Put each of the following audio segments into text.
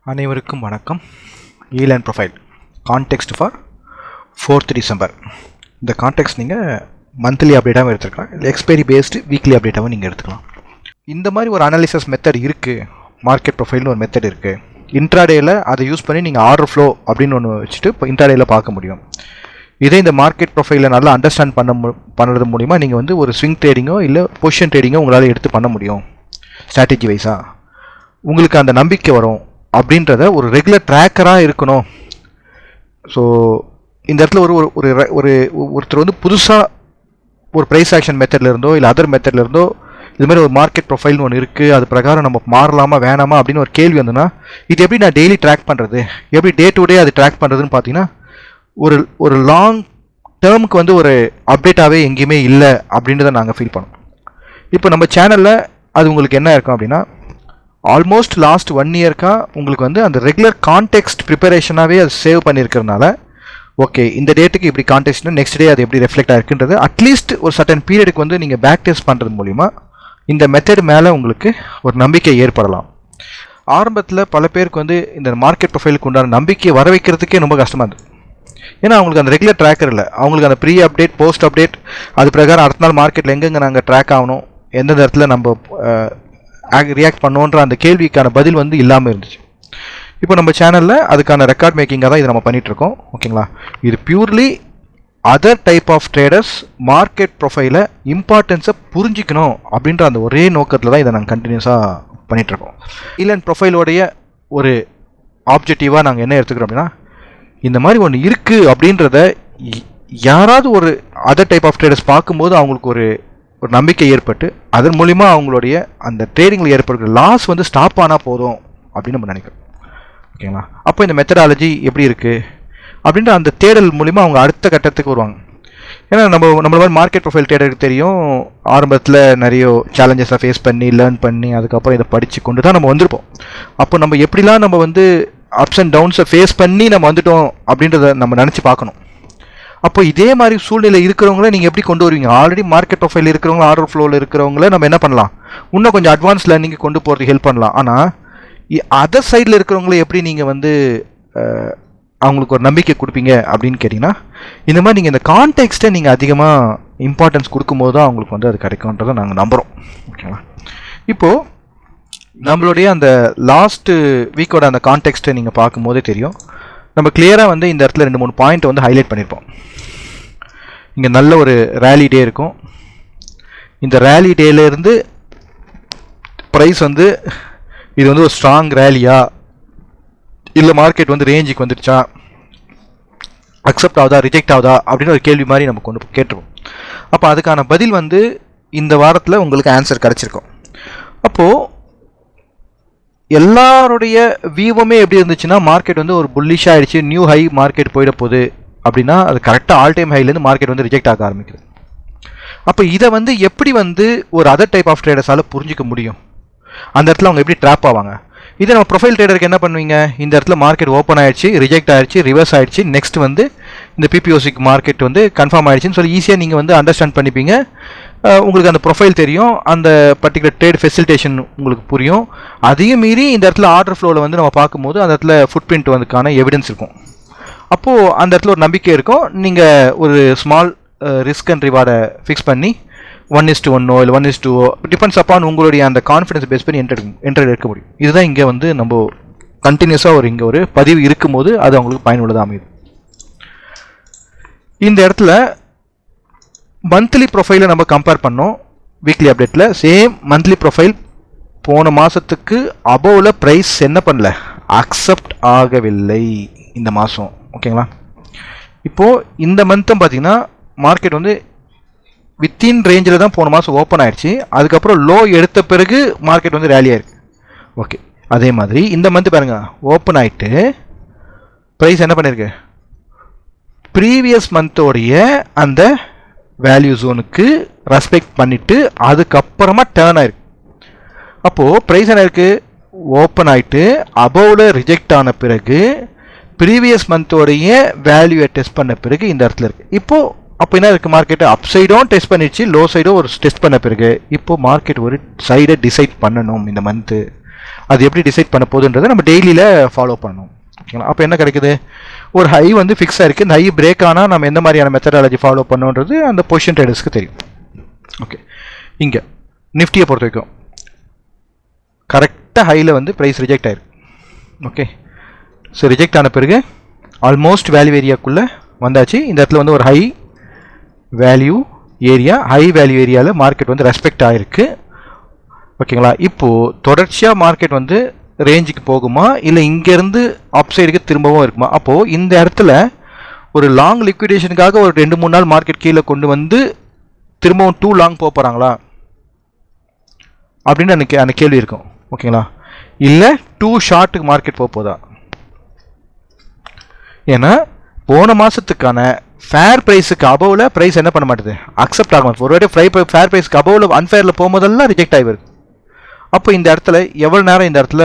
அனைவருக்கும் வணக்கம். Island profile context for 4th December. இந்த கான்டெக்ஸ்ட் நீங்கள் மந்த்லி அப்டேட்டாகவும் எடுத்துக்கலாம், இல்லை எக்ஸ்பைரி பேஸ்டு வீக்லி அப்டேட்டாகவும் நீங்கள் எடுத்துக்கலாம். இந்த மாதிரி ஒரு அனாலிசிஸ் மெத்தட் இருக்குது, மார்க்கெட் ப்ரொஃபைல்னு ஒரு மெத்தட் இருக்குது. இன்ட்ராடேயில் அதை யூஸ் பண்ணி நீங்கள் ஆர்டர் ஃப்ளோ அப்படின்னு ஒன்று வச்சுட்டு இப்போ இன்ட்ராடேயில் பார்க்க முடியும். இதே இந்த மார்க்கெட் ப்ரொஃபைலில் நல்லா அண்டர்ஸ்டாண்ட் பண்ணுறது மூலிமா நீங்கள் வந்து ஒரு ஸ்விங் ட்ரேடிங்கோ இல்லை பொசிஷன் ட்ரேடிங்கோ உங்களால் எடுத்து பண்ண முடியும். ஸ்ட்ராட்டஜி வைஸாக உங்களுக்கு அந்த நம்பிக்கை வரும் அப்படின்றத ஒரு ரெகுலர் ட்ராக்கராக இருக்கணும். ஸோ இந்த இடத்துல ஒருத்தர் வந்து புதுசாக ஒரு ப்ரைஸ் ஆக்ஷன் மெத்தட்ல இருந்தோ இல்லை அதர் மெத்தட்ல இருந்தோ இது மாதிரி ஒரு மார்க்கெட் ப்ரொஃபைல்னு ஒன்று இருக்குது, அது பிரகாரம் நம்ம மாறலாமா வேணாமா அப்படின்னு ஒரு கேள்வி வந்துன்னா இது எப்படி நான் டெய்லி ட்ராக் பண்ணுறது, எப்படி டே டு டே அது ட்ராக் பண்ணுறதுன்னு பார்த்தீங்கன்னா ஒரு லாங் டேர்முக்கு வந்து ஒரு அப்டேட்டாகவே எங்கேயுமே இல்லை அப்படின்றத நாங்கள் ஃபீல் பண்ணோம். இப்போ நம்ம சேனலில் அது உங்களுக்கு என்ன இருக்கும் அப்படின்னா, ஆல்மோஸ்ட் லாஸ்ட் 1 இயர்க்காக உங்களுக்கு வந்து அந்த ரெகுலர் கான்டெக்ஸ்ட் ப்ரிப்பரேஷனாகவே அது சேவ் பண்ணியிருக்கிறதுனால ஓகே இந்த டேட்டுக்கு இப்படி கான்டெக்ஸ்ட்னா நெக்ஸ்ட் டே அது எப்படி ரெஃப்ளெக்ட் ஆகிருக்குன்றது அட்லீஸ்ட் ஒரு சர்டன் பீரியடுக்கு வந்து நீங்கள் பேக் டெஸ்ட் பண்ணுறது மூலிமா இந்த மெத்தட் மேலே உங்களுக்கு ஒரு நம்பிக்கை ஏற்படலாம். ஆரம்பத்தில் பல பேருக்கு வந்து இந்த மார்க்கெட் ப்ரொஃபைலுக்கு உண்டான நம்பிக்கையை வர வைக்கிறதுக்கே ரொம்ப கஷ்டமாக இருந்தது. ஏன்னா அவங்களுக்கு அந்த ரெகுலர் ட்ராக்கர் இல்லை, அவங்களுக்கு அந்த ப்ரீ அப்டேட் போஸ்ட் அப்டேட் அது பிரகாரம் அடுத்த நாள் மார்க்கெட்டில் எங்கெங்கே நாங்கள் ட்ராக் ஆகணும், எந்தெந்த இடத்துல நம்ம ரியாக்ட் பண்ணுவோன்ற அந்த கேள்விக்கான பதில் வந்து இல்லாமல் இருந்துச்சு. இப்போ நம்ம சேனலில் அதுக்கான ரெக்கார்ட் மேக்கிங்காக தான் இதை நம்ம பண்ணிகிட்ருக்கோம். ஓகேங்களா, இது purely other type of traders market ப்ரொஃபைலை இம்பார்ட்டன்ஸை புரிஞ்சிக்கணும் அப்படின்ற அந்த ஒரே நோக்கத்தில் தான் இதை நாங்கள் கண்டினியூஸாக பண்ணிகிட்ருக்கோம். ஈலேண்ட் ப்ரொஃபைலோடைய ஒரு ஆப்ஜெக்டிவாக நாங்கள் என்ன எடுத்துக்கிறோம் அப்படின்னா, இந்த மாதிரி ஒன்று இருக்குது அப்படின்றத யாராவது ஒரு அதர் டைப் ஆஃப் ட்ரேடர்ஸ் பார்க்கும்போது அவங்களுக்கு ஒரு நம்பிக்கை ஏற்பட்டு அதன் மூலிமா அவங்களுடைய அந்த ட்ரேடிங்கில் ஏற்படுகிற லாஸ் வந்து ஸ்டாப் ஆனால் போதும் அப்படின்னு நம்ம நினைக்கிறோம். ஓகேங்களா, அப்போ இந்த மெத்தடாலஜி எப்படி இருக்குது அப்படின்ற அந்த தேடல் மூலிமா அவங்க அடுத்த கட்டத்துக்கு வருவாங்க. ஏன்னா நம்மள மாதிரி மார்க்கெட் ப்ரொஃபைல் ட்ரேடருக்கு தெரியும், ஆரம்பத்தில் நிறைய சேலஞ்சஸை ஃபேஸ் பண்ணி லேர்ன் பண்ணி அதுக்கப்புறம் இதை படித்து கொண்டு தான் நம்ம வந்திருப்போம். அப்போ நம்ம எப்படிலாம் நம்ம வந்து அப்ஸ் அண்ட் டவுன்ஸை ஃபேஸ் பண்ணி நம்ம வந்துட்டோம் அப்படின்றத நம்ம நினச்சி பார்க்கணும். அப்போ இதே மாதிரி சூழ்நிலை இருக்கிறவங்கள நீங்கள் எப்படி கொண்டு வருவீங்க? ஆல்ரெடி மார்க்கெட் ப்ரொஃபைல் இருக்கிறவங்க, ஆர்டர் ஃப்ளோவில் இருக்கிறவங்கள நம்ம என்ன பண்ணலாம், இன்னும் கொஞ்சம் அட்வான்ஸ் லேர்னிங் கொண்டு போகிறதுக்கு ஹெல்ப் பண்ணலாம். ஆனால் அதர் சைடில் இருக்கிறவங்கள எப்படி நீங்கள் வந்து அவங்களுக்கு ஒரு நம்பிக்கை கொடுப்பீங்க அப்படின்னு கேட்டிங்கன்னா, இந்த மாதிரி நீங்கள் இந்த கான்டெக்ஸ்ட்டை நீங்கள் அதிகமாக இம்பார்ட்டன்ஸ் கொடுக்கும்போது தான் அவங்களுக்கு வந்து அது கிடைக்கும்ன்றதை நாங்கள் நம்புகிறோம். ஓகேங்களா, இப்போது நம்மளுடைய அந்த லாஸ்ட்டு வீக்கோட அந்த கான்டெக்ஸ்ட்டை நீங்கள் பார்க்கும்போதே தெரியும், நம்ம கிளியராக வந்து இந்த இடத்துல 2-3 பாயிண்ட் வந்து ஹைலைட் பண்ணியிருப்போம். இங்கே நல்ல ஒரு ரேலி டே இருக்கும். இந்த ரேலி டேலேருந்து ப்ரைஸ் வந்து இது வந்து ஒரு ஸ்ட்ராங் ரேலியா இல்லை மார்க்கெட் வந்து ரேஞ்சுக்கு வந்துடுச்சா, அக்செப்ட் ஆகுதா ரிஜெக்ட் ஆகுதா அப்படின்னு ஒரு கேள்வி மாதிரி நம்ம கொண்டு கேட்டுருவோம். அப்போ அதுக்கான பதில் வந்து இந்த வாரத்தில் உங்களுக்கு ஆன்சர் கிடச்சிருக்கும். அப்போது எல்லாருடைய வியூவுமே எப்படி இருந்துச்சுன்னா, மார்க்கெட் வந்து ஒரு புல்லிஷாக ஆகிடுச்சு, நியூ ஹை மார்க்கெட் போயிட போகுது அப்படின்னா அது கரெக்டாக ஆல் டைம் ஹைலேருந்து மார்க்கெட் வந்து ரிஜெக்ட் ஆக ஆரம்பிக்குது. அப்போ இதை வந்து எப்படி வந்து ஒரு அதர் டைப் ஆஃப் ட்ரேடர்ஸால் புரிஞ்சிக்க முடியும்? அந்த இடத்துல அவங்க எப்படி ட்ராப் ஆவாங்க? இதை நம்ம ப்ரொஃபைல் ட்ரேடருக்கு என்ன பண்ணுவீங்க, இந்த இடத்துல மார்க்கெட் ஓப்பன் ஆகிடுச்சு, ரிஜெக்ட் ஆகிடுச்சு, ரிவர்ஸ் ஆகிடுச்சு, நெக்ஸ்ட் வந்து இந்த பிபிஓசிக்கு மார்க்கெட் வந்து கன்ஃபார்ம் ஆகிடுச்சின்னு சொல்லி ஈஸியாக நீங்கள் வந்து அண்டர்ஸ்டாண்ட் பண்ணிப்பீங்க. உங்களுக்கு அந்த ப்ரொஃபைல் தெரியும், அந்த பர்டிகுலர் ட்ரேட் ஃபெசிலிட்டேஷன் உங்களுக்கு புரியும். அதையும் மீறி இந்த இடத்துல ஆர்டர் ஃப்ளோவில் வந்து நம்ம பார்க்கும்போது அந்த இடத்துல ஃபுட் பிரிண்ட் வந்துக்கான எவிடன்ஸ் இருக்கும். அப்போது அந்த இடத்துல ஒரு நம்பிக்கை இருக்கும். நீங்கள் ஒரு ஸ்மால் ரிஸ்க் அண்ட் ரிவார்டை ஃபிக்ஸ் பண்ணி 1:1 இல்லை 1:2 டிபெண்ட்ஸ் அப்பான் உங்களுடைய அந்த கான்ஃபிடன்ஸ் பேஸ் பண்ணி என்டர் எடுக்க முடியும். இதுதான் இங்கே வந்து நம்ம கண்டினியூஸாக இங்கே ஒரு பதிவு இருக்கும்போது அது அவங்களுக்கு பயனுள்ளதாக அமையுது. இந்த இடத்துல மந்த்லி ப்ரொஃபைலை நம்ம கம்பேர் பண்ணோம். வீக்லி அப்டேட்டில் சேம் மந்த்லி ப்ரொஃபைல் போன மாதத்துக்கு அபோவில் ப்ரைஸ் என்ன பண்ணல, அக்செப்ட் ஆகவில்லை இந்த மாதம். ஓகேங்களா, இப்போது இந்த மந்த்தும் பார்த்தீங்கன்னா மார்க்கெட் வந்து வித்தின் ரேஞ்சில் தான் போன மாதம் ஓப்பன் ஆகிடுச்சு. அதுக்கப்புறம் லோ எடுத்த பிறகு மார்க்கெட் வந்து ரேலி ஆயிருக்கு. ஓகே, அதே மாதிரி இந்த மந்த் பாருங்கள், ஓப்பன் ஆகிட்டு ப்ரைஸ் என்ன பண்ணியிருக்கு, ப்ரீவியஸ் மந்தோடைய அந்த வேல்யூ ஜோனுக்கு ரெஸ்பெக்ட் பண்ணிவிட்டு அதுக்கப்புறமா டேர்ன் ஆயிருக்கு. அப்போது ப்ரைஸ் என்ன இருக்குது, ஓப்பன் ஆகிட்டு அபோவில் ரிஜெக்ட் ஆன பிறகு ப்ரீவியஸ் மந்தோடைய வேல்யூவை டெஸ்ட் பண்ண பிறகு இந்த இடத்துல இருக்குது. இப்போது அப்போ என்ன இருக்குது, மார்க்கெட்டை அப் சைடும் டெஸ்ட் பண்ணிடுச்சு, லோ சைடும் ஒரு டெஸ்ட் பண்ண பிறகு இப்போது மார்க்கெட் ஒரு சைடை டிசைட் பண்ணணும் இந்த மந்த்து அது எப்படி டிசைட் பண்ண போகுதுன்றதை நம்ம டெய்லியில் ஃபாலோ பண்ணணும். ஓகேங்களா? அப்போ என்ன கிடைக்குது, ஒரு ஹை வந்து ஃபிக்ஸ் ஆகிருக்கு, இந்த ஹை பிரேக் ஆனால் நம்ம எந்த மாதிரியான மெத்தடாலஜி ஃபாலோ பண்ணோன்றது அந்த பொசிஷன் ட்ரேடர்ஸ்க்கு தெரியும். ஓகே, இங்கே நிஃப்டியை பொறுத்த வரைக்கும் கரெக்டாக ஹையில் வந்து ப்ரைஸ் ரிஜெக்ட் ஆயிருக்கு. ஓகே, ஸோ ரிஜெக்ட் ஆன பிறகு ஆல்மோஸ்ட் வேல்யூ ஏரியாக்குள்ளே வந்தாச்சு. இந்த இடத்துல வந்து ஒரு ஹை வேல்யூ ஏரியாவில் மார்க்கெட் வந்து ரெஸ்பெக்ட் ஆகிருக்கு. ஓகேங்களா? இப்போது தொடர்ச்சியாக மார்க்கெட் வந்து ரேஞ்சுக்கு போகுமா இல்லை இங்கேருந்து அப் சைடுக்கு திரும்பவும் இருக்குமா? அப்போது இந்த இடத்துல ஒரு லாங் லிக்விடேஷனுக்காக ஒரு 2-3 நாள் மார்க்கெட் கீழே கொண்டு வந்து திரும்பவும் டூ லாங் போக போகிறாங்களா அப்படின்னு அந்த கேள்வி இருக்கும். ஓகேங்களா? இல்லை டூ ஷார்ட்டுக்கு மார்க்கெட் போக போதா? ஏன்னா போன மாதத்துக்கான ஃபேர் ப்ரைஸுக்கு அபவில் ப்ரைஸ் என்ன பண்ண மாட்டேது, அக்செப்ட் ஆக மாட்டேது. ஒரு வாட்டி ஃபேர் ப்ரைஸ்க்கு அபவில் அன்ஃபேரில் போகும்போதெல்லாம் ரிஜெக்ட் ஆகி வருது. அப்போ இந்த இடத்துல எவ்வளோ நேரம் இந்த இடத்துல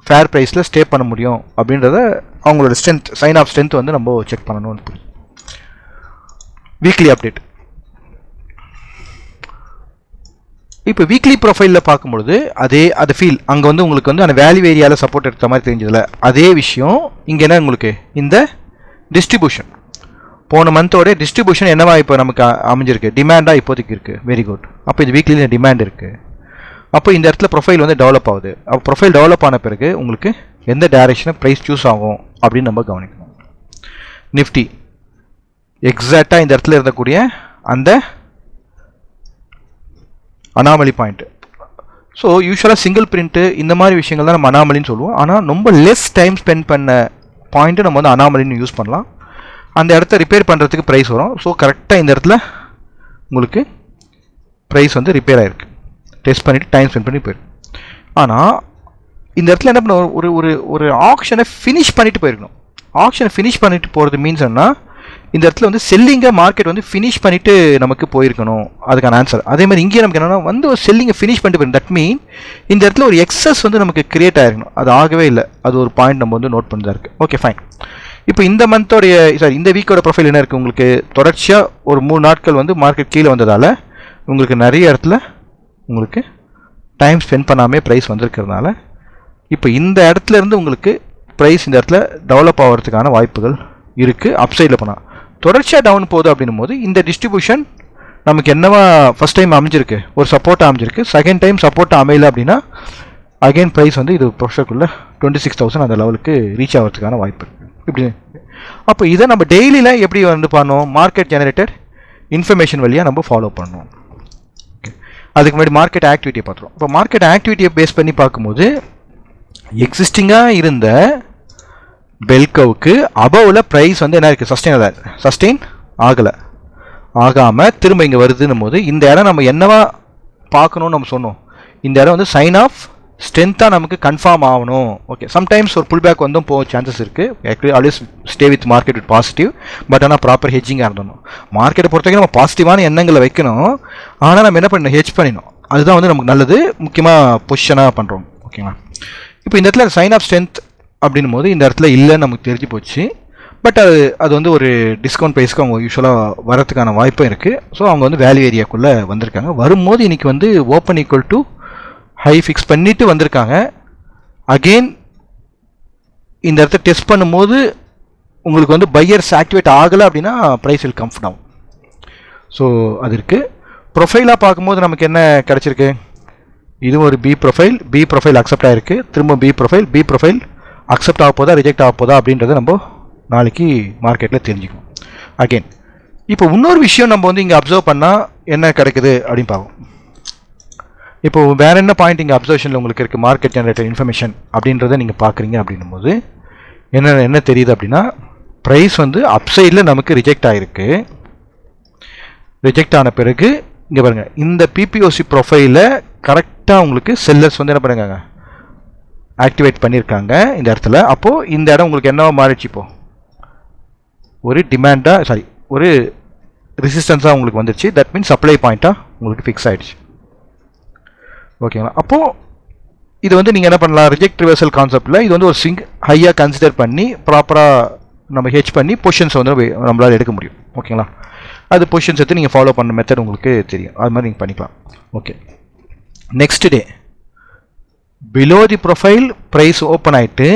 ஃபேர் ப்ரைஸில் ஸ்டே பண்ண முடியும் அப்படின்றத அவங்களோட ஸ்ட்ரென்த், சைன் ஆஃப் ஸ்ட்ரென்த் வந்து நம்ம செக் பண்ணணும்னு புரியும். Weekly update. இப்போ வீக்லி ப்ரொஃபைலில் பார்க்கும்பொழுது அது ஃபீல் அங்கே வந்து உங்களுக்கு வந்து அந்த வேல்யூ ஏரியாவில் சப்போர்ட் எடுத்த மாதிரி தெரிஞ்சதில்ல. அதே விஷயம் இங்கே என்ன உங்களுக்கு இந்த டிஸ்ட்ரிபியூஷன், போன மந்தோட டிஸ்ட்ரிபியூஷன் என்னவா இப்போ நமக்கு அமைஞ்சிருக்கு, டிமாண்டாக இப்போதைக்கு இருக்குது. Very good. அப்போ இது வீக்லியில் டிமாண்ட் இருக்குது. அப்போ இந்த இடத்துல ப்ரொஃபைல் வந்து டெவலப் ஆகுது. அப்போ ப்ரொஃபைல் டெவலப் ஆன பிறகு உங்களுக்கு எந்த டைரெக்ஷனில் ப்ரைஸ் சூஸ் ஆகும் அப்படின்னு நம்ம கவனிக்கணும். நிஃப்டி எக்ஸாக்டாக இந்த இடத்துல இருந்தக்கூடிய அந்த அனாமலி பாயிண்ட். ஸோ யூஸ்வலாக சிங்கிள் பிரிண்ட்டு இந்த மாதிரி விஷயங்கள் தான் நம்ம அனாமலின்னு சொல்லுவோம். ஆனால் ரொம்ப லெஸ் டைம் ஸ்பெண்ட் பண்ண பாயிண்ட்டு நம்ம வந்து அனாமலின்னு யூஸ் பண்ணலாம். அந்த இடத்த ரிப்பேர் பண்ணுறதுக்கு ப்ரைஸ் வரும். ஸோ கரெக்டாக இந்த இடத்துல உங்களுக்கு ப்ரைஸ் வந்து ரிப்பேர் ஆகிருக்கு. டெஸ்ட் பண்ணிவிட்டு டைம் ஸ்பெண்ட் பண்ணி போயிருக்கு. ஆனால் இந்த இடத்துல என்ன பண்ண ஒரு ஆக்ஷனை ஃபினிஷ் பண்ணிவிட்டு போயிருக்கணும். ஆக்ஷனை ஃபினிஷ் பண்ணிவிட்டு போகிறது மீன்ஸ் என்ன, இந்த இடத்துல வந்து செல்லிங்கை மார்க்கெட் வந்து ஃபினிஷ் பண்ணிவிட்டு நமக்கு போயிருக்கணும். அதுக்கான ஆன்சர். அதே மாதிரி இங்கே நமக்கு என்னென்னா வந்து ஒரு செல்லிங்கை ஃபினிஷ் பண்ணிட்டு போயிருக்கணும். தட் மீன் இந்த இடத்துல ஒரு எக்ஸஸ் வந்து நமக்கு கிரியேட் ஆகிருக்கணும். அது ஆகவே இல்லை. அது ஒரு பாயிண்ட் நம்ம வந்து நோட் பண்ணிதான் இருக்குது. Okay, fine. இப்போ இந்த மந்தோடைய இந்த வீக்கோட ப்ரொஃபைல் என்ன இருக்குது, உங்களுக்கு தொடர்ச்சியாக ஒரு 3 நாட்கள் வந்து மார்க்கெட் கீழே வந்ததால் உங்களுக்கு நிறைய இடத்துல உங்களுக்கு டைம் ஸ்பெண்ட் பண்ணாமே ப்ரைஸ் வந்திருக்கிறதுனால இப்போ இந்த இடத்துல இருந்து உங்களுக்கு ப்ரைஸ் இந்த இடத்துல டெவலப் ஆகிறதுக்கான வாய்ப்புகள் இருக்குது. அப்சைடில் போனால் தொடர்ச்சியாக டவுன் போகுது அப்படின்னும் போது இந்த டிஸ்ட்ரிபியூஷன் நமக்கு என்னவா ஃபஸ்ட் டைம் அமைஞ்சிருக்கு, ஒரு சப்போர்ட்டாக அமைஞ்சிருக்கு. செகண்ட் டைம் சப்போர்ட்டாக அமையல அப்படின்னா அகைன் ப்ரைஸ் வந்து இது ப்ரொஃபஷனுக்குள்ளே 26,000 அந்த லெவலுக்கு ரீச் ஆகிறதுக்கான வாய்ப்பு இருக்குது. இப்படி அப்போ இதை நம்ம டெய்லியில் எப்படி வந்து பண்ணோம், மார்க்கெட் ஜெனரேட்டட் இன்ஃபர்மேஷன் வழியாக நம்ம ஃபாலோ பண்ணோம். அதுக்கு முன்னாடி மார்க்கெட் ஆக்டிவிட்டியை பார்த்துருவோம். இப்போ மார்க்கெட் ஆக்டிவிட்டியை பேஸ் பண்ணி பார்க்கும்போது எக்ஸிஸ்டிங்காக இருந்த பெல்கவுக்கு அபவில் ப்ரைஸ் வந்து என்ன இருக்குது, சஸ்டெயின் ஆகாமல் திரும்ப இங்கே வருதுன்னும் போது இந்த இடம் நம்ம என்னவா பார்க்கணும்னு நம்ம சொன்னோம். இந்த இடம் வந்து சைன் ஆஃப் ஸ்ட்ரென்த்தாக நமக்கு கன்ஃபார்ம் ஆகணும். ஓகே, சம்டைம்ஸ் ஒரு புல் பேக் வந்தும் போக சான்சஸ் இருக்குது. Actually always stay with market with positive. But ஆனால் ப்ராப்பர் ஹெட்ஜிங்காக இருந்தணும். மார்க்கெட்டை பொறுத்த வரைக்கும் நம்ம பாசிட்டிவான எண்ணங்களை வைக்கணும். ஆனால் நம்ம என்ன பண்ணணும், ஹெட்ஜ் பண்ணிடணும். அதுதான் வந்து நமக்கு நல்லது, முக்கியமாக பொசிஷனாக பண்ணுறோம். ஓகேங்களா? இப்போ இந்த இடத்துல சைன் ஆஃப் ஸ்ட்ரென்த் அப்படின்னும் போது இந்த இடத்துல இல்லைன்னு நமக்கு தெரிஞ்சு போச்சு. பட் அது வந்து ஒரு டிஸ்கவுண்ட் ப்ரைஸ்க்கு அவங்க யூஸ்வலாக வரதுக்கான வாய்ப்பும் இருக்குது. ஸோ அவங்க வந்து வேல்யூ ஏரியாக்குள்ளே வந்திருக்காங்க. வரும்போது இன்றைக்கி வந்து open equal to high fix பண்ணிவிட்டு வந்திருக்காங்க. அகெயின் இந்த இடத்த டெஸ்ட் பண்ணும்போது உங்களுக்கு வந்து பையர்ஸ் ஆக்டிவேட் ஆகலை அப்படின்னா price will come down. So அது இருக்குது. ப்ரொஃபைலாக பார்க்கும்போது நமக்கு என்ன கிடச்சிருக்கு, இது ஒரு பி ப்ரொஃபைல் அக்செப்ட் ஆகிருக்கு. திரும்ப பி ப்ரொஃபைல் அக்செப்ட் ஆக போதா ரிஜெக்ட் ஆக போதா அப்படின்றத நம்ம நாளைக்கு மார்க்கெட்டில் தெரிஞ்சுக்கணும். அகெயின் இப்போ இன்னொரு விஷயம் நம்ம வந்து இங்கே அப்சர்வ் பண்ணால் என்ன கிடைக்குது அப்படின்னு பார்ப்போம். இப்போ வேறு என்ன பாயிண்ட் இங்கே அப்சர்வேஷனில் உங்களுக்கு இருக்குது, மார்க்கெட் ஜெனரேட்டட் இன்ஃபர்மேஷன் அப்படின்றத நீங்கள் பார்க்குறீங்க அப்படின்னும் போது என்ன தெரியுது அப்படின்னா, ப்ரைஸ் வந்து அப்சைடில் நமக்கு ரிஜெக்ட் ஆகிருக்கு. ரிஜெக்ட் ஆன பிறகு இங்கே பாருங்கள், இந்த பிபிஓசி ப்ரொஃபைலில் கரெக்டாக உங்களுக்கு செல்லர்ஸ் வந்து என்ன பண்ணுறாங்க, ஆக்டிவேட் பண்ணியிருக்காங்க இந்த இடத்துல. அப்போது இந்த இடம் உங்களுக்கு என்னவா மாறிடுச்சு, இப்போது ஒரு டிமாண்டாக ஒரு ரெசிஸ்டன்ஸாக உங்களுக்கு வந்துடுச்சு. தட் மீன்ஸ் சப்ளை பாயிண்ட்டாக உங்களுக்கு ஃபிக்ஸ் ஆகிடுச்சு. ஓகேங்களா? அப்போது இது வந்து நீங்கள் என்ன பண்ணலாம், ரிஜெக்ட் ரிவர்சல் கான்செப்டில் இது வந்து ஒரு ஹையாக கன்சிடர் பண்ணி ப்ராப்பராக நம்ம ஹெட்ஜ் பண்ணி பொசிஷன்ஸ் வந்து நம்மளால் எடுக்க முடியும். ஓகேங்களா? அது பொசிஷன்ஸ் எடுத்து நீங்கள் ஃபாலோ பண்ண மெத்தட் உங்களுக்கு தெரியும். அது மாதிரி நீங்கள் பண்ணிக்கலாம். Okay, next day below the profile price open ஆகிட்டு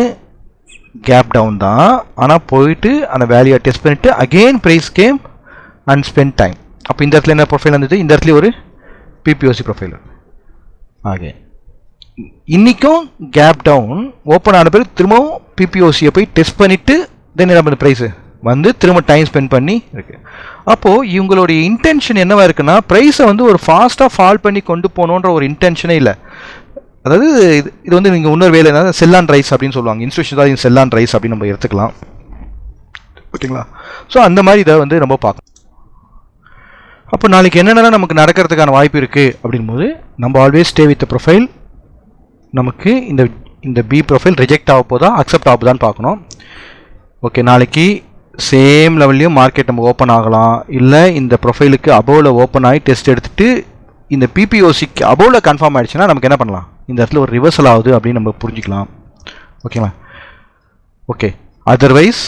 கேப் டவுன் தான், ஆனால் போயிட்டு அந்த வேல்யூவை டெஸ்ட் பண்ணிவிட்டு again price came and spend time. அப்போ இந்த இடத்துல என்ன ப்ரொஃபைல் இருந்தது, இந்த இடத்துல ஒரு பிபிஓசி ப்ரொஃபைல். ஆகே இன்றைக்கும் கேப் டவுன் ஓப்பன் ஆன பிறகு திரும்பவும் பிபிஓசியை போய் டெஸ்ட் பண்ணிவிட்டு தென் என்ன பண்ணுது ப்ரைஸு வந்து திரும்ப டைம் ஸ்பெண்ட் பண்ணி இருக்குது. அப்போது இவங்களுடைய இன்டென்ஷன் என்னவா இருக்குன்னா, ப்ரைஸை வந்து ஒரு ஃபாஸ்ட்டாக ஃபால் பண்ணி கொண்டு போகணுன்ற ஒரு இன்டென்ஷனே இல்லை. அதாவது இது வந்து நீங்கள் இன்னொரு வேலை என்ன செல் ஆன் ரைஸ் அப்படின்னு சொல்லுவாங்க, இன்ஸ்டியூஷன் தான் செல் ஆன் ரைஸ் அப்படின்னு நம்ம எடுத்துக்கலாம். ஓகேங்களா? ஸோ அந்த மாதிரி இதை வந்து நம்ம பார்க்கணும். அப்போ நாளைக்கு என்னென்ன நமக்கு நடக்கிறதுக்கான வாய்ப்பு இருக்குது அப்படின் போது நம்ம ஆல்வேஸ் ஸ்டே வித் ப்ரொஃபைல். நமக்கு இந்த பி ப்ரொஃபைல் ரிஜெக்ட் ஆக போதா அக்செப்ட் ஆகுதான்னு பார்க்கணும். ஓகே, நாளைக்கு சேம் லெவல்லையும் மார்க்கெட் நம்ம ஓப்பன் ஆகலாம், இல்லை இந்த ப்ரொஃபைலுக்கு அபோவில் ஓப்பன் ஆகி டெஸ்ட் எடுத்துகிட்டு இந்த பிபிஓசிக்கு அபோவில் கன்ஃபார்ம் ஆகிடுச்சுன்னா நமக்கு என்ன பண்ணலாம், இந்த இடத்துல ஒரு ரிவர்சல் ஆகுது அப்படின்னு நம்ம புரிஞ்சிக்கலாம். ஓகேங்களா? ஓகே, அதர்வைஸ்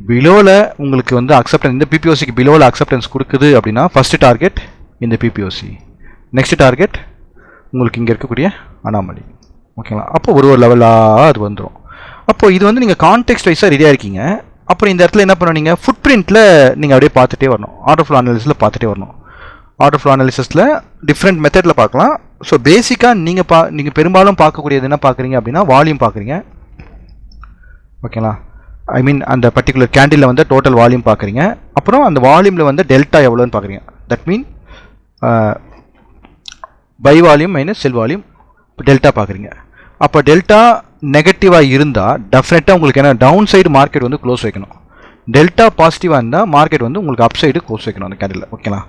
பிலோவில் உங்களுக்கு வந்து அக்செப்டன்ஸ், இந்த பிபிஓசிக்கு பிலோவில் அக்செப்டன்ஸ் கொடுக்குது அப்படின்னா ஃபஸ்ட்டு டார்கெட் இந்த பிபிஓசி, நெக்ஸ்ட் டார்கெட் உங்களுக்கு இங்கே இருக்கக்கூடிய அனாமலி. ஓகேங்களா? அப்போ ஒரு லெவலாக அது வந்துடும். அப்போது இது வந்து நீங்கள் கான்டெக்ஸ்ட் வைஸாக ரெடியாக இருக்கீங்க. அப்புறம் இந்த இடத்துல என்ன பண்ணுவீங்க, ஃபுட் பிரிண்ட்டில் நீங்கள் அப்படியே பார்த்துட்டே வரணும், ஆர்டர் ஃப்ளோ அனாலிசிஸில் பார்த்துட்டே வரணும். ஆர்டர் ஃப்ளோ அனாலிசிஸில் டிஃப்ரெண்ட் மெத்தடில் பார்க்கலாம். ஸோ பேசிக்காக நீங்கள் பெரும்பாலும் பார்க்கக்கூடியது என்ன பார்க்குறீங்க அப்படின்னா வால்யூம் பார்க்குறீங்க. ஓகேங்களா? ஐ மீன் அந்த பர்டிகுலர் கேண்டிலில் வந்து டோட்டல் வால்யூம் பார்க்குறீங்க. அப்புறம் அந்த வால்யூமில் வந்து டெல்டா எவ்வளோன்னு பார்க்குறீங்க. That mean buy volume minus sell volume delta பார்க்குறீங்க. அப்போ டெல்டா நெகட்டிவாக இருந்தால் டெஃபினட்டாக உங்களுக்கு என்ன டவுன் சைடு மார்க்கெட் வந்து க்ளோஸ் வைக்கணும். டெல்டா பாசிட்டிவாக இருந்தால் மார்க்கெட் வந்து உங்களுக்கு அப் சைடு க்ளோஸ் வைக்கணும் அந்த கேண்டில். ஓகேங்களா?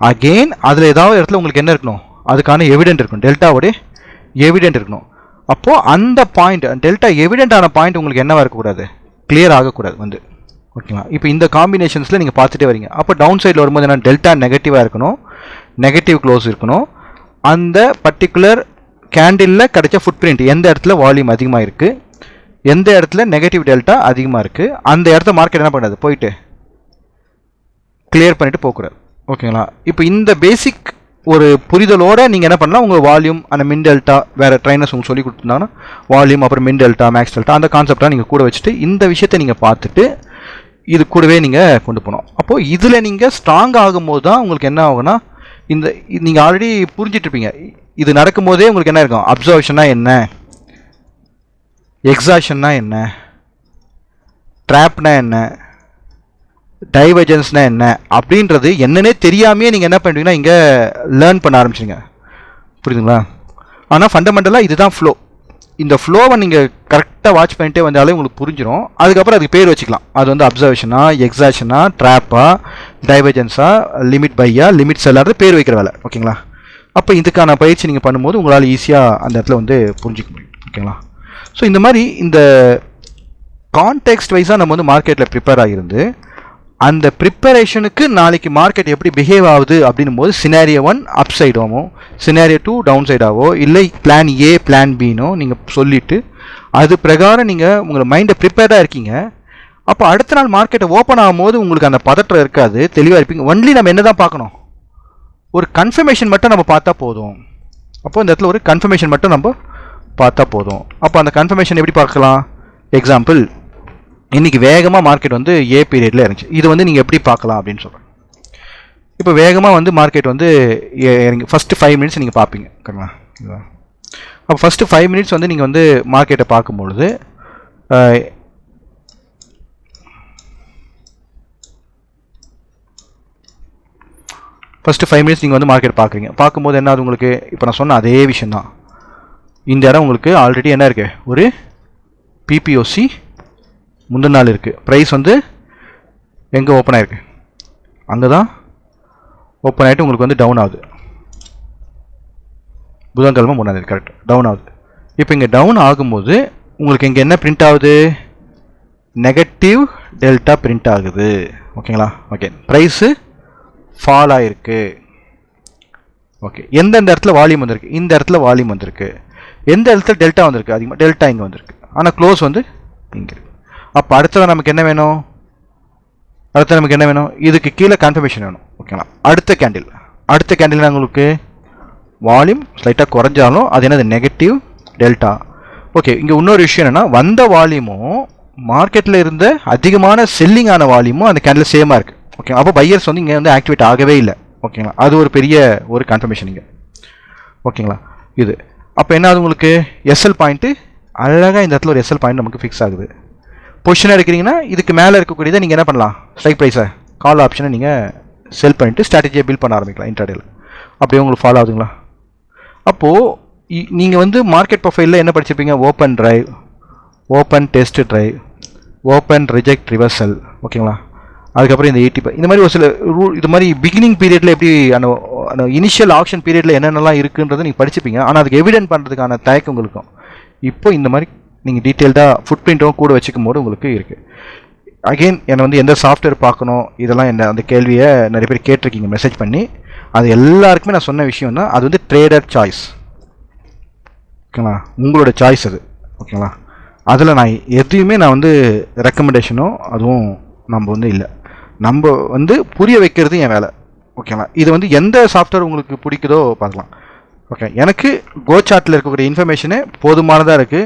அகெயின் அதில் ஏதாவது இடத்துல உங்களுக்கு என்ன இருக்கணும், அதுக்கான எவிடென்ட் இருக்கணும், டெல்டாவோட எவிடென்ட் இருக்கணும். அப்போது அந்த பாயிண்ட் டெல்டா எவிடென்ட் ஆன பாயிண்ட் உங்களுக்கு என்னவாக இருக்கக்கூடாது, கிளியர் ஆகக்கூடாது வந்து. ஓகேங்களா? இப்போ இந்த காம்பினேஷன்ஸில் நீங்கள் பார்த்துட்டே வரீங்க. அப்போ டவுன் சைடில் வரும்போது என்ன, டெல்டா நெகட்டிவாக இருக்கணும், நெகட்டிவ் க்ளோஸ் இருக்கணும். அந்த பர்டிகுலர் கேண்டிலில் கிடைச்ச ஃபுட் பிரிண்ட் எந்த இடத்துல வால்யூம் அதிகமாக இருக்குது, எந்த இடத்துல நெகட்டிவ் டெல்டா அதிகமாக இருக்குது, அந்த இடத்த மார்க்கெட் என்ன பண்ணாது, போயிட்டு கிளியர் பண்ணிவிட்டு போகக்கூடாது. ஓகேங்களா? இப்போ இந்த பேசிக் ஒரு புரிதலோடு நீங்கள் என்ன பண்ணலாம், உங்கள் வால்யூம் அந்த மின் டெல்டா வேறு ட்ரைனர்ஸ் உங்களுக்கு சொல்லி கொடுத்துருந்தாங்கன்னா வால்யூம் அப்புறம் மின் டெல்டா மேக்ஸ் டெல்டா அந்த கான்செப்டாக நீங்கள் கூட வச்சுட்டு இந்த விஷயத்தை நீங்கள் பார்த்துட்டு இது கூடவே நீங்கள் கொண்டு போகணும். அப்போது இதில் நீங்கள் ஸ்ட்ராங் ஆகும்போது தான் உங்களுக்கு என்ன ஆகும்னா, இந்த நீங்கள் ஆல்ரெடி புரிஞ்சிட்ருப்பீங்க. இது நடக்கும்போதே உங்களுக்கு என்ன இருக்கும், அப்சர்வேஷனா என்ன, எக்ஸாஷன்னா என்ன, ட்ராப்னா என்ன, டைவர்ஜென்ஸ்னா என்ன அப்படின்றது என்னன்னே தெரியாமையே நீங்கள் என்ன பண்ணுவீங்கன்னா இங்கே லேர்ன் பண்ண ஆரம்பிச்சிங்க. புரியுதுங்களா? ஆனால் ஃபண்டமெண்டலாக இதுதான் ஃப்ளோ. இந்த ஃப்ளோவை நீங்கள் கரெக்டாக வாட்ச் பண்ணிட்டே வந்தாலே உங்களுக்கு புரிஞ்சிடும். அதுக்கப்புறம் அதுக்கு பேர் வச்சுக்கலாம். அது வந்து அப்சர்வேஷனா, எக்ஸாஷனா, ட்ராப்பா, டைவர்ஜென்ஸா, லிமிட் பையா, லிமிட் செல்லாத பேர் வைக்கிற வேலை. ஓகேங்களா? அப்போ இதுக்கான பயிற்சி நீங்கள் பண்ணும்போது உங்களால் ஈஸியாக அந்த இடத்துல வந்து புரிஞ்சிக்க முடியும். ஓகேங்களா? ஸோ இந்த மாதிரி இந்த கான்டெக்ஸ்ட் வைஸாக நம்ம வந்து மார்க்கெட்டில் ப்ரிப்பேர் ஆகிருந்து அந்த ப்ரிப்பரேஷனுக்கு நாளைக்கு மார்க்கெட் எப்படி பிஹேவ் ஆகுது அப்படின்னும் போது சினாரியோ 1 அப் சைடாகவோ, சினாரியோ 2 டவுன் சைடாகவோ, இல்லை பிளான் ஏ பிளான் பினோ நீங்கள் சொல்லிவிட்டு அது பிரகாரம் நீங்கள் உங்களை மைண்டை ப்ரிப்பேர்டாக இருக்கீங்க. அப்போ அடுத்த நாள் மார்க்கெட்டை ஓப்பன் ஆகும்போது உங்களுக்கு அந்த பதற்றம் இருக்காது, தெளிவாக இருப்பீங்க. ஒன்லி நம்ம என்ன தான் பார்க்கணும், ஒரு கன்ஃபர்மேஷன் மட்டும் நம்ம பார்த்தா போதும். அப்போ இந்த இடத்துல ஒரு கன்ஃபர்மேஷன் மட்டும் நம்ம பார்த்தா போதும். அப்போ அந்த கன்ஃபர்மேஷன் எப்படி பார்க்கலாம், எக்ஸாம்பிள் இன்றைக்கி வேகமாக மார்க்கெட் வந்து ஏ பீரியடில் இருந்துச்சு. இது வந்து நீங்கள் எப்படி பார்க்கலாம் அப்படின்னு சொல்கிறேன். இப்போ வேகமாக வந்து மார்க்கெட் வந்து இறங்கி ஃபஸ்ட்டு 5 மினிட்ஸ் நீங்கள் பார்ப்பீங்க. ஓகேங்களா? அப்போ ஃபஸ்ட்டு 5 மினிட்ஸ் வந்து நீங்கள் வந்து மார்க்கெட்டை பார்க்கும்பொழுது ஃபஸ்ட்டு 5 மினிட்ஸ் நீங்கள் வந்து மார்க்கெட் பார்க்குறீங்க. பார்க்கும்போது என்ன ஆகுது உங்களுக்கு, இப்போ நான் சொன்ன அதே விஷயந்தான். இந்த இடம் உங்களுக்கு ஆல்ரெடி என்ன இருக்குது, ஒரு பிபிஓசி முந்தின நாள் இருக்குது. ப்ரைஸ் வந்து எங்கே ஓப்பன் ஆகிருக்கு, அங்கே தான் ஓப்பன் ஆகிட்டு உங்களுக்கு வந்து டவுன் ஆகுது. புதன்கிழமை 3ஆம் தேதி கரெக்ட் டவுன் ஆகுது. இப்போ இங்கே டவுன் ஆகும்போது உங்களுக்கு இங்கே என்ன பிரிண்ட் ஆகுது, நெகட்டிவ் டெல்டா பிரிண்ட் ஆகுது. ஓகேங்களா? ஓகே, ப்ரைஸு ஃபால் ஆகிருக்கு. ஓகே, எந்தெந்த இடத்துல வால்யூம் வந்திருக்கு, இந்த இடத்துல வால்யூம் வந்திருக்கு. எந்த இடத்துல டெல்டா வந்திருக்கு, அதிகமாக டெல்டா இங்கே வந்திருக்கு, ஆனால் க்ளோஸ் வந்து இங்கே இருக்குது. அப்போ அடுத்தது நமக்கு என்ன வேணும், இதுக்கு கீழே கன்ஃபர்மேஷன் வேணும். ஓகேங்களா? அடுத்த கேண்டில் உங்களுக்கு வால்யூம் ஸ்லைட்டாக குறைஞ்சாலும் அது என்னது நெகட்டிவ் டெல்டா. ஓகே, இங்கே இன்னொரு விஷயம் என்னென்னா, வந்த வால்யூமும் மார்க்கெட்டில் இருந்த அதிகமான செல்லிங் ஆன வால்யூமும் அந்த கேண்டில் சேமாக இருக்குது. ஓகே, அப்போ பையர்ஸ் வந்து இங்கே வந்து ஆக்டிவேட் ஆகவே இல்லை. ஓகேங்களா, அது ஒரு பெரிய ஒரு கன்ஃபர்மேஷன் இங்கே. ஓகேங்களா, இது அப்போ என்ன ஆகுது, உங்களுக்கு எஸ்எல் பாயிண்ட்டு அழகாக இந்த இடத்துல ஒரு எஸ்எல் பாயிண்ட் நமக்கு ஃபிக்ஸ் ஆகுது. பொசிஷனாக எடுக்கிறீங்கன்னா இதுக்கு மேலே இருக்கக்கூடியதை நீங்கள் என்ன பண்ணலாம், ஸ்ட்ரைக் ப்ரைஸை கால் ஆப்ஷனை நீங்கள் செல் பண்ணிவிட்டு ஸ்ட்ராட்டஜியை பில்ட் பண்ண ஆரம்பிக்கலாம் இன்ட்ராடேல. அப்படியே உங்களுக்கு ஃபாலோ ஆகுதுங்களா? அப்போது நீங்கள் வந்து மார்க்கெட் ப்ரொஃபைலில் என்ன படிச்சிருப்பீங்க, open drive, open test drive, open reject reversal. ஓகேங்களா, அதுக்கப்புறம் இந்த 85 இந்த மாதிரி ஒரு சில ரூல், இது மாதிரி பிகினிங் பீரியடில் எப்படி அந்த இனிஷியல் ஆப்ஷன் பீரியடில் என்னென்னலாம் இருக்குன்றதை நீங்கள் படிச்சுப்பீங்க. ஆனால் அதுக்கு எவிடென்ட் பண்ணுறதுக்கான தயக்கம் உங்களுக்கும் இப்போ இந்த மாதிரி நீங்கள் டீட்டெயில்டாக ஃபுட் பிரிண்ட்டும் கூட வச்சுக்கும் போது உங்களுக்கு இருக்குது. அகெயின் என்னை வந்து எந்த சாஃப்ட்வேர் பார்க்கணும் இதெல்லாம் என்ன அந்த கேள்வியை நிறைய பேர் கேட்டிருக்கீங்க மெசேஜ் பண்ணி. அது எல்லாருக்குமே நான் சொன்ன விஷயம் தான், அது வந்து ட்ரேடர் சாய்ஸ். ஓகேங்களா, உங்களோட சாய்ஸ் அது. ஓகேங்களா, அதில் நான் எதையுமே நான் வந்து ரெக்கமெண்டேஷனோ அதுவும் நம்ம வந்து இல்லை, நம்ம வந்து புரிய வைக்கிறது என் வேலை. ஓகேங்களா, இது வந்து எந்த சாஃப்ட்வேர் உங்களுக்கு பிடிக்குதோ பார்க்கலாம். ஓகே, எனக்கு கோ சார்ட்டில் இருக்கக்கூடிய இன்ஃபர்மேஷனே போதுமானதாக இருக்குது.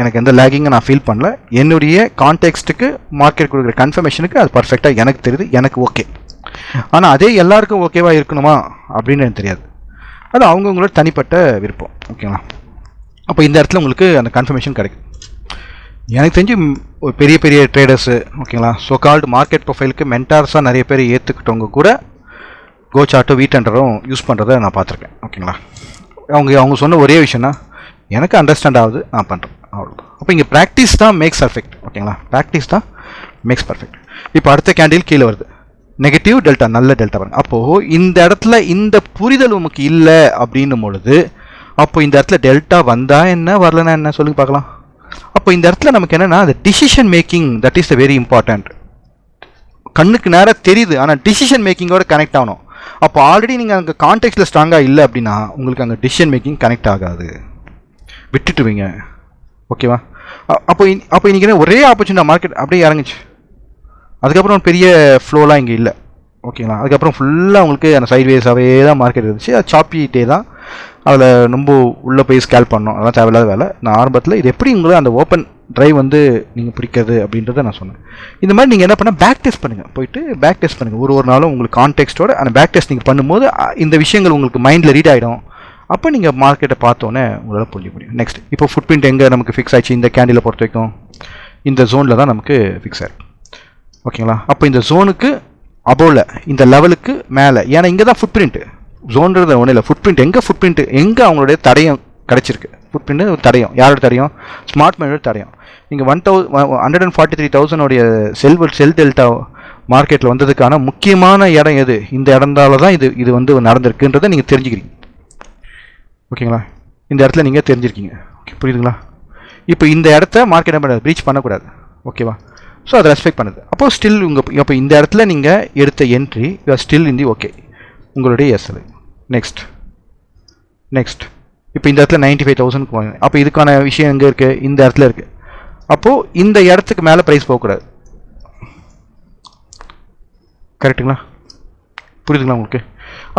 எனக்கு எந்த லேகிங்கும் நான் ஃபீல் பண்ணல. என்னுடைய கான்டெக்ஸ்ட்டுக்கு மார்க்கெட் கொடுக்குற கன்ஃபர்மேஷனுக்கு அது பர்ஃபெக்டாக எனக்கு தெரியுது, எனக்கு ஓகே. ஆனால் அதே எல்லாருக்கும் ஓகேவாக இருக்கணுமா அப்படின்னு எனக்கு தெரியாது, அது அவங்கவுங்களோட தனிப்பட்ட விருப்பம். ஓகேங்களா, அப்போ இந்த இடத்துல உங்களுக்கு அந்த கன்ஃபர்மேஷன் கிடைக்கும். எனக்கு தெரிஞ்சு ஒரு பெரிய பெரிய ட்ரேடர்ஸு, ஓகேங்களா, ஸோ கால்டு மார்க்கெட் ப்ரொஃபைலுக்கு மென்டார்ஸாக நிறைய பேர் ஏற்றுக்கிட்டவங்க கூட கோ சார்ட்டும் வீட்டண்டரும் யூஸ் பண்ணுறதை நான் பார்த்துருக்கேன். ஓகேங்களா, அவங்க சொன்ன ஒரே விஷயம்னா எனக்கு அண்டர்ஸ்டாண்ட் ஆகுது, நான் பண்ணுறேன், அவ்வளோதான். அப்போ இங்கே ப்ராக்டிஸ் தான் மேக்ஸ் பர்ஃபெக்ட். ஓகேங்களா, ப்ராக்டிஸ் தான் மேக்ஸ் பர்ஃபெக்ட். இப்போ அடுத்த கேண்டில் கீழே வருது, நெகட்டிவ் டெல்டா, நல்ல டெல்டா பாருங்க. அப்போது இந்த இடத்துல இந்த புரிதல் நமக்கு இல்லை அப்படின்னும் பொழுது, அப்போ இந்த இடத்துல டெல்டா வந்தால் என்ன, வரலன்னா என்ன சொல்லுங்க பார்க்கலாம். அப்போ இந்த இடத்துல நமக்கு என்னென்னா, அந்த decision making that is the very important. கண்ணுக்கு நேராக தெரியுது, ஆனால் டிசிஷன் மேக்கிங்கோட கனெக்ட் ஆகணும். அப்போ ஆல்ரெடி நீங்கள் அங்கே கான்டெக்ட்டில் ஸ்ட்ராங்காக இல்லை அப்படின்னா உங்களுக்கு அங்கே டிசிஷன் மேக்கிங் கனெக்ட் ஆகாது, விட்டுட்டுவீங்க. ஓகேவா, அப்போ இன்றைக்கி ஒரே ஆப்பர்ச்சுனிட்டி மார்க்கெட் அப்படியே இறங்குச்சு, அதுக்கப்புறம் பெரிய ஃப்ளோலாம் இங்கே இல்லை. ஓகேங்களா, அதுக்கப்புறம் ஃபுல்லாக உங்களுக்கு அந்த சைட்வேஸாகவே தான் மார்க்கெட் இருந்துச்சு. அது சாப்பிட்டே தான், அதில் ரொம்ப உள்ளே போய் ஸ்கேல் பண்ணோம், அதெல்லாம் தேவையில்லாத வேலை. நான் ஆரம்பத்தில் இது எப்படி உங்களை அந்த ஓப்பன் ட்ரைவ் வந்து நீங்கள் பிடிக்கிறது அப்படின்றத நான் சொன்னேன். இந்த மாதிரி நீங்கள் என்ன பண்ணால் பேக் டெஸ்ட் பண்ணுங்கள், போயிட்டு பேக் டெஸ்ட் பண்ணுங்கள். ஒரு நாளும் உங்களுக்கு கான்டெக்ஸ்ட்டோட அந்த பேக் டெஸ்ட் நீங்கள் பண்ணும்போது இந்த விஷயங்கள் உங்களுக்கு மைண்டில் ரீட் ஆகிடும். அப்போ நீங்கள் மார்க்கெட்டை பார்த்தோன்னே உங்களால் புரிஞ்சிக்க முடியும். நெக்ஸ்ட், இப்போ ஃபுட் பிரிண்ட் எங்கே நமக்கு ஃபிக்ஸ் ஆச்சு, இந்த கேண்டிலை பொறுத்த வரைக்கும் இந்த ஜோனில் தான் நமக்கு ஃபிக்ஸ் ஆகிடும். ஓகேங்களா, அப்போ இந்த ஜோனுக்கு அபோவில், இந்த லெவலுக்கு மேலே, ஏன்னா இங்கே தான் ஃபுட் பிரிண்ட்டு, ஜோன்றது ஒன்றும் இல்லை. ஃபுட் பிரிண்ட் எங்கே, ஃபுட் பிரிண்ட் எங்கே அவங்களுடைய தடயம் கிடச்சிருக்கு. ஃபுட் பிரிண்ட் ஒரு தடயம், யாரோட தடயம், ஸ்மார்ட் மணியோட தடயம். நீங்கள் 143,000 செல் டெல்டா மார்க்கெட்டில் வந்ததுக்கான முக்கியமான இடம் எது, இந்த இடந்தால தான் இது வந்து நடந்திருக்குன்றதை நீங்கள் தெரிஞ்சுக்கிறீங்க. ஓகேங்களா, இந்த இடத்துல நீங்கள் தெரிஞ்சிருக்கீங்க. ஓகே, புரியுதுங்களா? இப்போ இந்த இடத்த மார்க்கெட் என்ன ரீச் பண்ணக்கூடாது. ஓகேவா, ஸோ அதை ரெஸ்பெக்ட் பண்ணுது. அப்போது ஸ்டில் இப்போ இந்த இடத்துல நீங்கள் எடுத்த entry you're still in the okay, உங்களுடைய எஸ்எல். நெக்ஸ்ட் இப்போ இந்த இடத்துல 95,000 போங்க. அப்போ இதுக்கான விஷயம் எங்கே இருக்குது, இந்த இடத்துல இருக்குது. அப்போது இந்த இடத்துக்கு மேலே ப்ரைஸ் போகக்கூடாது. கரெக்டுங்களா, புரியுதுங்களா உங்களுக்கு?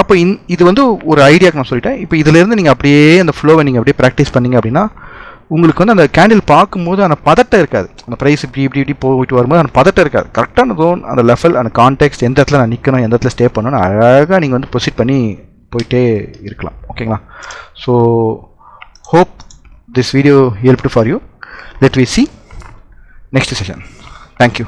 அப்போ இது வந்து ஒரு ஐடியாவுக்கு நான் சொல்லிட்டேன். இப்போ இதிலேருந்து நீங்கள் அப்படியே அந்த ஃப்ளோவை நீங்கள் அப்படியே ப்ராக்டிஸ் பண்ணிங்க அப்படின்னா உங்களுக்கு வந்து அந்த கேண்டில் பார்க்கும்போது அந்த பதட்டம் இருக்காது. அந்த ப்ரைஸ் இப்படி போயிட்டு வரும்போது அந்த பதட்டம் இருக்காது. கரெக்டான ஜோன், அந்த லெவல், அந்த கான்டெக்ஸ்ட், எந்த இடத்துல நான் நிற்கணும், எந்த இடத்துல ஸ்டே பண்ணணும், அழகாக நீங்கள் வந்து ப்ரொசீட் பண்ணி போயிட்டே இருக்கலாம். ஓகேங்களா, so hope this video helped for you. Let we see next session. Thank you.